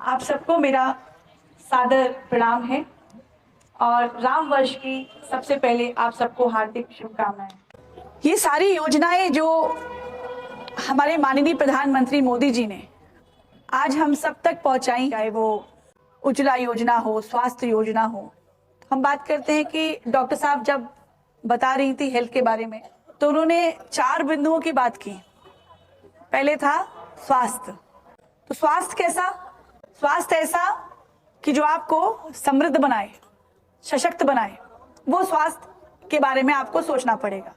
आप सबको मेरा सादर प्रणाम है और राम वर्ष की सबसे पहले आप सबको हार्दिक शुभकामनाएं। ये सारी योजनाएं जो हमारे माननीय प्रधानमंत्री मोदी जी ने आज हम सब तक पहुंचाई, चाहे वो उज्ज्वला योजना हो, स्वास्थ्य योजना हो। हम बात करते हैं कि डॉक्टर साहब जब बता रही थी हेल्थ के बारे में, तो उन्होंने 4 बिंदुओं की बात की। पहले था स्वास्थ्य। तो स्वास्थ्य कैसा? स्वास्थ्य ऐसा कि जो आपको समृद्ध बनाए, सशक्त बनाए। वो स्वास्थ्य के बारे में आपको सोचना पड़ेगा।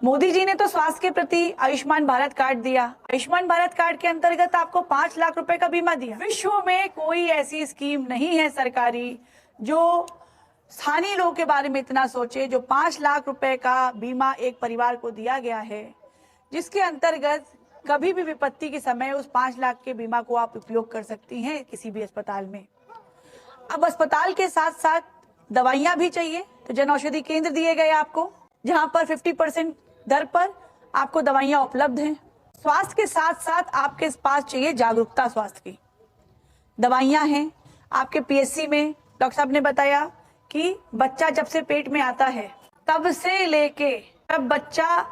मोदी जी ने तो स्वास्थ्य के प्रति आयुष्मान भारत कार्ड दिया। आयुष्मान भारत कार्ड के अंतर्गत आपको 5 लाख रुपए का बीमा दिया। विश्व में कोई ऐसी स्कीम नहीं है सरकारी जो स्थानीय लोगों के बारे में इतना सोचे। जो 5 लाख रुपए का बीमा एक परिवार को दिया गया है, जिसके अंतर्गत कभी भी विपत्ति के समय उस 5 लाख के बीमा को आप उपयोग कर सकती हैं किसी भी अस्पताल में। अब अस्पताल के साथ साथ दवाइयां भी चाहिए तो जन औषधि केंद्र दिए गए आपको, जहां पर 50% दर पर आपको दवाइयां उपलब्ध हैं। स्वास्थ्य के साथ साथ आपके पास चाहिए जागरूकता। स्वास्थ्य की दवाइयां हैं आपके पीएचसी में। डॉक्टर साहब ने बताया कि बच्चा जब से पेट में आता है तब से लेके जब बच्चा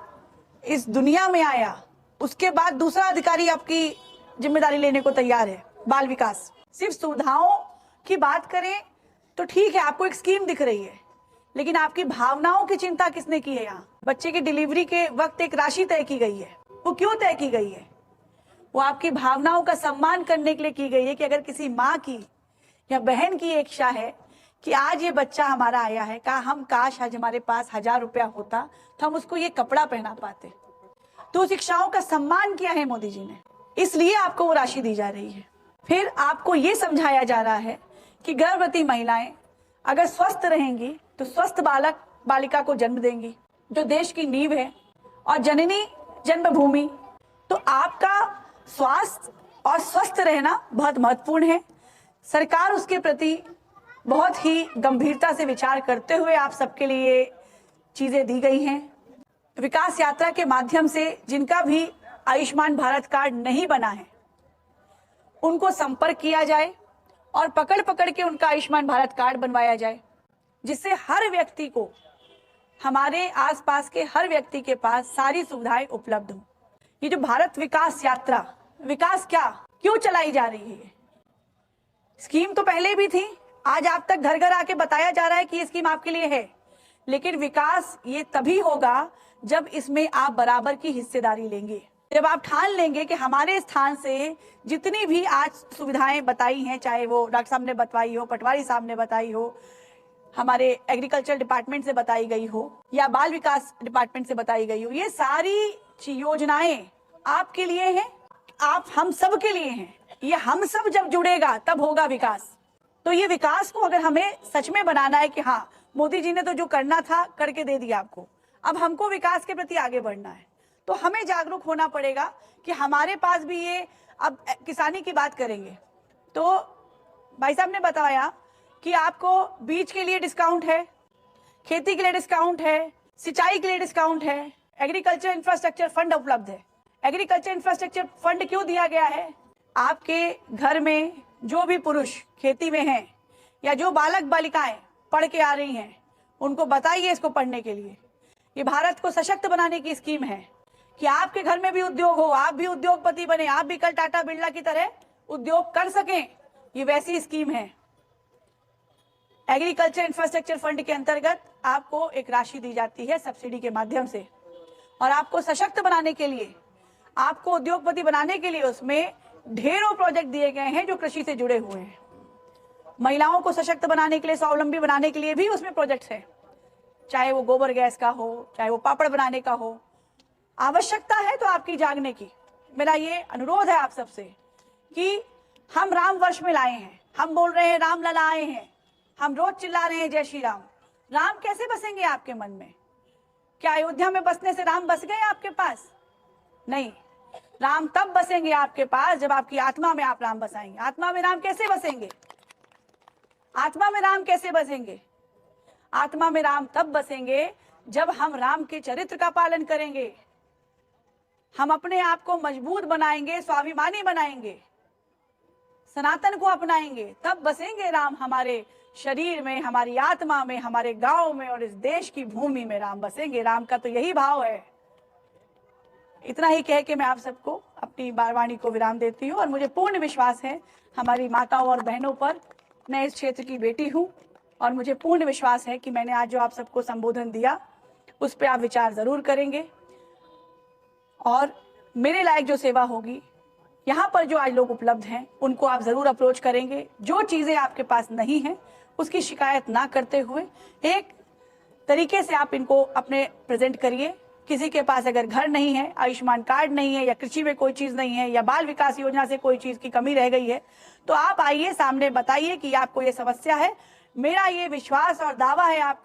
इस दुनिया में आया, उसके बाद दूसरा अधिकारी आपकी जिम्मेदारी लेने को तैयार है। बाल विकास। सिर्फ सुविधाओं की बात करें तो ठीक है, आपको एक स्कीम दिख रही है, लेकिन आपकी भावनाओं की चिंता किसने की है? यहाँ बच्चे की डिलीवरी के वक्त एक राशि तय की गई है। वो क्यों तय की गई है? वो आपकी भावनाओं का सम्मान करने के लिए की गई है कि अगर किसी माँ की या बहन की एक इच्छा है कि आज ये बच्चा हमारा आया है, हम काश आज हमारे पास 1000 रुपया होता तो हम उसको ये कपड़ा पहना पाते। तो शिक्षाओं का सम्मान किया है मोदी जी ने, इसलिए आपको वो राशि दी जा रही है। फिर आपको ये समझाया जा रहा है कि गर्भवती महिलाएं अगर स्वस्थ रहेंगी तो स्वस्थ बालक बालिका को जन्म देंगी, जो देश की नींव है और जननी जन्मभूमि। तो आपका स्वास्थ्य और स्वस्थ रहना बहुत महत्वपूर्ण है। सरकार उसके प्रति बहुत ही गंभीरता से विचार करते हुए आप सबके लिए चीजें दी गई हैं। विकास यात्रा के माध्यम से जिनका भी आयुष्मान भारत कार्ड नहीं बना है, उनको संपर्क किया जाए और पकड़ पकड़ के उनका आयुष्मान भारत कार्ड बनवाया जाए, जिससे हर व्यक्ति को, हमारे आसपास के हर व्यक्ति के पास सारी सुविधाएं उपलब्ध हो। ये जो भारत विकास यात्रा, विकास क्या क्यों चलाई जा रही है? स्कीम तो पहले भी थी, आज आप तक घर घर आके बताया जा रहा है कि ये स्कीम आपके लिए है, लेकिन विकास ये तभी होगा जब इसमें आप बराबर की हिस्सेदारी लेंगे। जब आप ठान लेंगे कि हमारे स्थान से जितनी भी आज सुविधाएं बताई हैं, चाहे वो डॉक्टर साहब ने बताई हो, पटवारी साहब ने बताई हो, हमारे एग्रीकल्चर डिपार्टमेंट से बताई गई हो या बाल विकास डिपार्टमेंट से बताई गई हो, ये सारी योजनाएं आपके लिए हैं, आप हम सब के लिए हैं। ये हम सब जब जुड़ेगा तब होगा विकास। तो ये विकास को अगर हमें सच में बनाना है कि हाँ, मोदी जी ने तो जो करना था करके दे दिया आपको, अब हमको विकास के प्रति आगे बढ़ना है, तो हमें जागरूक होना पड़ेगा कि हमारे पास भी ये। अब किसानी की बात करेंगे तो भाई साहब ने बताया कि आपको बीज के लिए डिस्काउंट है, खेती के लिए डिस्काउंट है, सिंचाई के लिए डिस्काउंट है, एग्रीकल्चर इंफ्रास्ट्रक्चर फंड उपलब्ध है। एग्रीकल्चर इंफ्रास्ट्रक्चर फंड क्यों दिया गया है? आपके घर में जो भी पुरुष खेती में हैं या जो बालक बालिकाएं पढ़ के आ रही हैं, उनको बताइए इसको पढ़ने के लिए। ये भारत को सशक्त बनाने की स्कीम है कि आपके घर में भी उद्योग हो, आप भी उद्योगपति बने, आप भी कल टाटा बिरला की तरह उद्योग कर सकें। ये वैसी स्कीम है। एग्रीकल्चर इंफ्रास्ट्रक्चर फंड के अंतर्गत आपको एक राशि दी जाती है सब्सिडी के माध्यम से, और आपको सशक्त बनाने के लिए, आपको उद्योगपति बनाने के लिए उसमें ढेरों प्रोजेक्ट दिए गए हैं जो कृषि से जुड़े हुए हैं। महिलाओं को सशक्त बनाने के लिए, स्वावलंबी बनाने के लिए भी उसमें प्रोजेक्ट्स है, चाहे वो गोबर गैस का हो, चाहे वो पापड़ बनाने का हो। आवश्यकता है तो आपकी जागने की। मेरा ये अनुरोध है आप सबसे कि हम राम वर्ष में लाए हैं, हम बोल रहे हैं राम लला आए हैं, हम रोज चिल्ला रहे हैं जय श्री राम। राम कैसे बसेंगे आपके मन में? क्या अयोध्या में बसने से राम बस गए आपके पास? नहीं, राम तब बसेंगे आपके पास जब आपकी आत्मा में आप राम बसाएंगे। आत्मा में राम कैसे बसेंगे? आत्मा में राम कैसे बसेंगे? आत्मा में राम तब बसेंगे जब हम राम के चरित्र का पालन करेंगे, हम अपने आप को मजबूत बनाएंगे, स्वाभिमानी बनाएंगे, सनातन को अपनाएंगे तब बसेंगे राम हमारे शरीर में, हमारी आत्मा में, हमारे गांव में और इस देश की भूमि में राम बसेंगे। राम का तो यही भाव है। इतना ही कह के मैं आप सबको अपनी वाणी को विराम देती हूँ और मुझे पूर्ण विश्वास है हमारी माताओं और बहनों पर। मैं इस क्षेत्र की बेटी हूँ और मुझे पूर्ण विश्वास है कि मैंने आज जो आप सबको संबोधन दिया उस पर आप विचार जरूर करेंगे और मेरे लायक जो सेवा होगी, यहाँ पर जो आज लोग उपलब्ध हैं उनको आप जरूर अप्रोच करेंगे। जो चीजें आपके पास नहीं हैं उसकी शिकायत ना करते हुए एक तरीके से आप इनको अपने प्रेजेंट करिए। किसी के पास अगर घर नहीं है, आयुष्मान कार्ड नहीं है, या कृषि में कोई चीज नहीं है, या बाल विकास योजना से कोई चीज की कमी रह गई है, तो आप आइए, सामने बताइए कि आपको ये समस्या है। मेरा ये विश्वास और दावा है आप